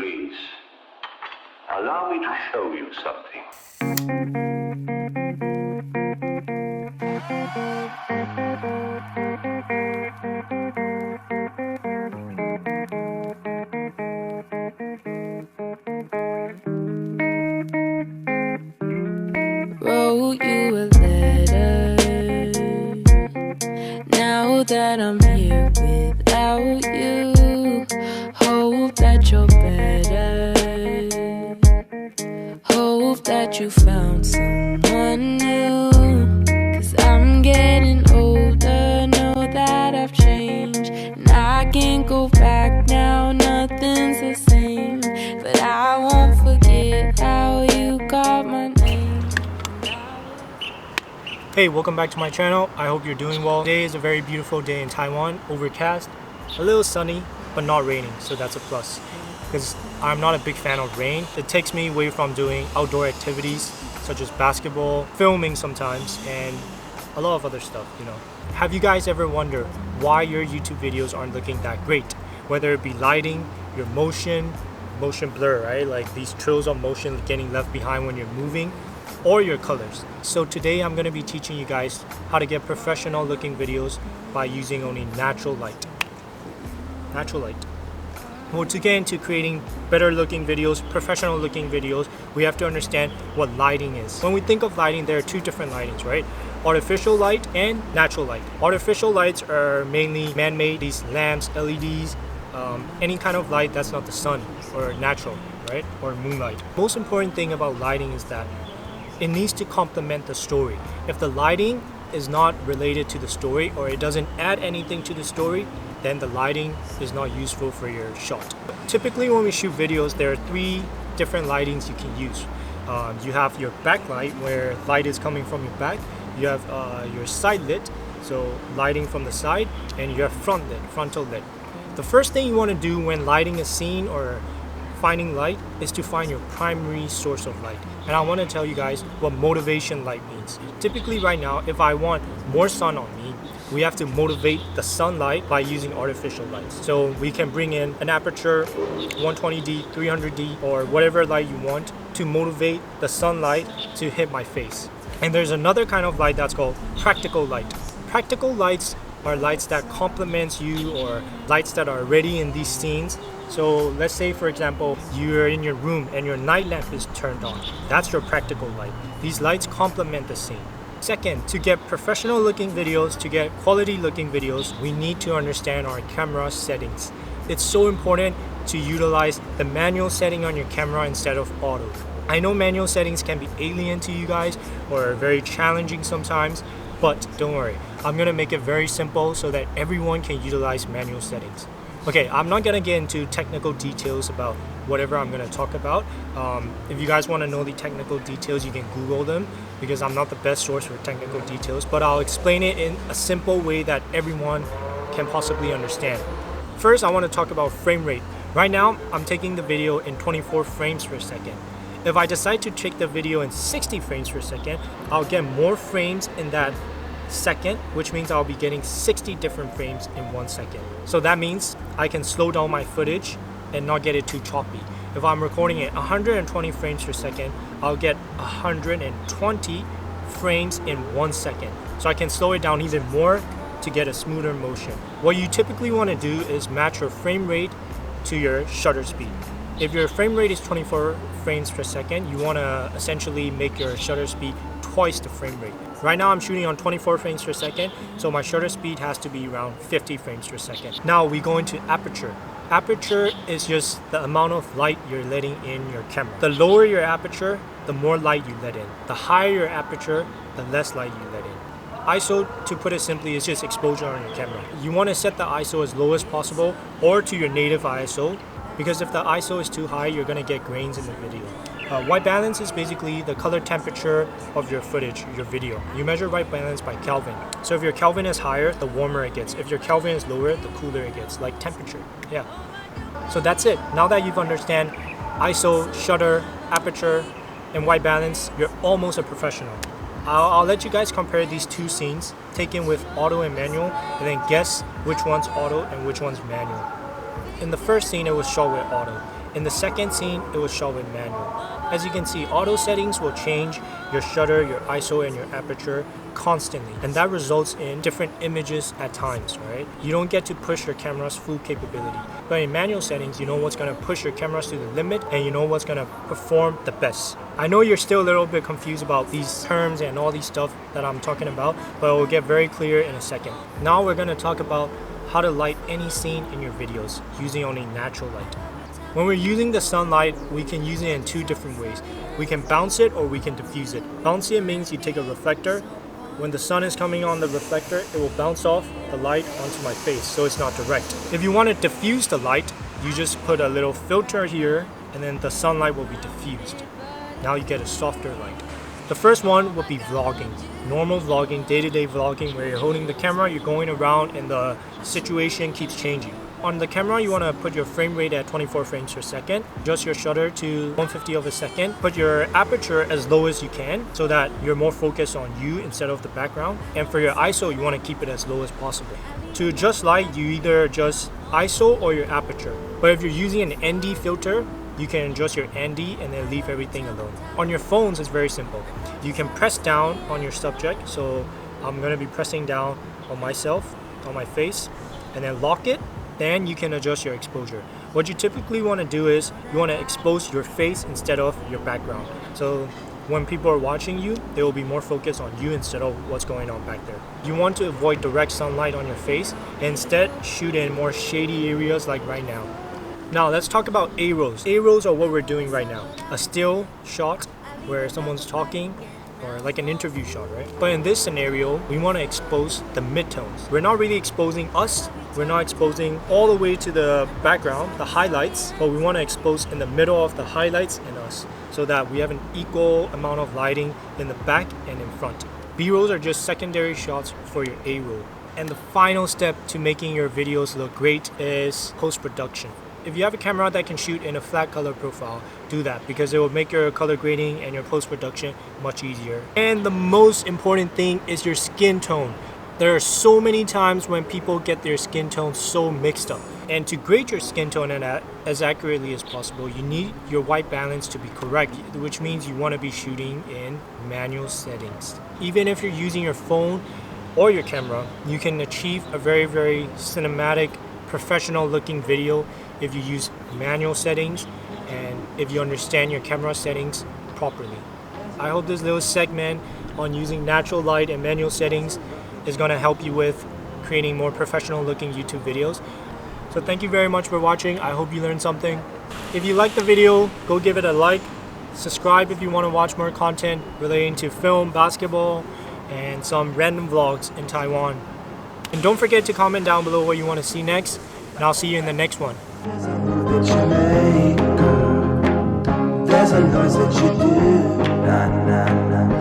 please, allow me to show you something. Wrote you a letter. Now that I'm here without you, hope that you're better. Hope that you found someone new. 'Cause I'm getting older, know that I've changed, and I can't go back now, nothing's the same. But I won't forget how you called my name. Hey, welcome back to my channel. I hope you're doing well. Today is a very beautiful day in Taiwan, overcast, a little sunny, but not raining, so that's a plus. Because I'm not a big fan of rain. It takes me away from doing outdoor activities such as basketball, filming sometimes, and a lot of other stuff, you know. Have you guys ever wondered why your YouTube videos aren't looking that great? Whether it be lighting, your motion blur, right? Like these trails of motion getting left behind when you're moving, or your colors. So today I'm going to be teaching you guys how to get professional looking videos by using only natural light. Well, to get into creating better looking videos, professional looking videos, we have to understand what lighting is. When we think of lighting, there are two different lightings, right? Artificial light and natural light. Artificial lights are mainly man-made, these lamps, LEDs, any kind of light that's not the sun or natural, right? Or moonlight. Most important thing about lighting is that it needs to complement the story. If the lighting is not related to the story or it doesn't add anything to the story, then the lighting is not useful for your shot. Typically when we shoot videos, there are three different lightings you can use. You have your backlight, where light is coming from your back. You have your side lit, so lighting from the side, and you have front lit, frontal lit. The first thing you want to do when lighting a scene or finding light is to find your primary source of light. And I want to tell you guys what motivation light means. Typically right now, if I want more sun on me, we have to motivate the sunlight by using artificial lights. So we can bring in an aperture, 120D, 300D, or whatever light you want to motivate the sunlight to hit my face. And there's another kind of light that's called practical light. Practical lights are lights that complements you, or lights that are already in these scenes. So let's say, for example, you're in your room and your night lamp is turned on. That's your practical light. These lights complement the scene. Second, to get professional looking videos, to get quality looking videos, we need to understand our camera settings. It's so important to utilize the manual setting on your camera instead of auto. I know manual settings can be alien to you guys or very challenging sometimes, but don't worry. I'm gonna make it very simple so that everyone can utilize manual settings. Okay, I'm not gonna get into technical details about whatever I'm gonna talk about. If you guys wanna know the technical details, you can Google them, because I'm not the best source for technical details, but I'll explain it in a simple way that everyone can possibly understand. First, I wanna talk about frame rate. Right now, I'm taking the video in 24 frames per second. If I decide to take the video in 60 frames per second, I'll get more frames in that second, which means I'll be getting 60 different frames in 1 second. So that means I can slow down my footage and not get it too choppy. If I'm recording at 120 frames per second, I'll get 120 frames in 1 second. So I can slow it down even more to get a smoother motion. What you typically want to do is match your frame rate to your shutter speed. If your frame rate is 24 frames per second, you want to essentially make your shutter speed twice the frame rate. Right now I'm shooting on 24 frames per second, so my shutter speed has to be around 50 frames per second. Now we go into aperture. Aperture is just the amount of light you're letting in your camera. The lower your aperture, the more light you let in. The higher your aperture, the less light you let in. ISO, to put it simply, is just exposure on your camera. You want to set the ISO as low as possible, or to your native ISO, because if the ISO is too high, you're going to get grains in the video. White balance is basically the color temperature of your footage, your video. You measure white balance by Kelvin. So if your Kelvin is higher, the warmer it gets. If your Kelvin is lower, the cooler it gets, like temperature. Yeah. So that's it. Now that you've understand ISO, shutter, aperture, and white balance, you're almost a professional. I'll let you guys compare these two scenes taken with auto and manual, and then guess which one's auto and which one's manual. In the first scene, it was shot with auto. In the second scene, it was shot with manual. As you can see, auto settings will change your shutter, your ISO, and your aperture constantly, and that results in different images at times, right? You don't get to push your camera's full capability. But in manual settings, you know what's going to push your cameras to the limit, and you know what's going to perform the best. I know you're still a little bit confused about these terms and all these stuff that I'm talking about, but it will get very clear in a second. Now we're going to talk about how to light any scene in your videos using only natural light. When we're using the sunlight, we can use it in two different ways. We can bounce it or we can diffuse it. Bounce it means you take a reflector. When the sun is coming on the reflector, it will bounce off the light onto my face, so it's not direct. If you want to diffuse the light, you just put a little filter here, and then the sunlight will be diffused. Now you get a softer light. The first one would be vlogging. Normal vlogging, day-to-day vlogging, where you're holding the camera, you're going around, and the situation keeps changing. On the camera, you want to put your frame rate at 24 frames per second. Adjust your shutter to 1/50 of a second. Put your aperture as low as you can so that you're more focused on you instead of the background. And for your ISO, you want to keep it as low as possible. To adjust light, you either adjust ISO or your aperture. But if you're using an ND filter, you can adjust your ND and then leave everything alone. On your phones, it's very simple. You can press down on your subject. So I'm going to be pressing down on myself, on my face, and then lock it. Then you can adjust your exposure. What you typically want to do is you want to expose your face instead of your background. So when people are watching you, they will be more focused on you instead of what's going on back there. You want to avoid direct sunlight on your face and instead shoot in more shady areas like right now. Now let's talk about A-rolls. A-rolls are what we're doing right now. A still shot where someone's talking, or like an interview shot, right? But in this scenario, we want to expose the midtones. We're not really exposing us. We're not exposing all the way to the background, the highlights, but we want to expose in the middle of the highlights and us so that we have an equal amount of lighting in the back and in front. B-rolls are just secondary shots for your A-roll. And the final step to making your videos look great is post-production. If you have a camera that can shoot in a flat color profile, do that because it will make your color grading and your post-production much easier. And the most important thing is your skin tone. There are so many times when people get their skin tone so mixed up. And to grade your skin tone as accurately as possible, you need your white balance to be correct, which means you want to be shooting in manual settings. Even if you're using your phone or your camera, you can achieve a very, very cinematic, professional looking video if you use manual settings and if you understand your camera settings properly. I hope this little segment on using natural light and manual settings is going to help you with creating more professional looking YouTube videos. So thank you very much for watching. I hope you learned something. If you liked the video, go give it a like. Subscribe if you want to watch more content relating to film, basketball, and some random vlogs in Taiwan. And don't forget to comment down below what you want to see next, and I'll see you in the next one. There's a move that you make, girl. There's a noise that you do. Nah, nah, nah.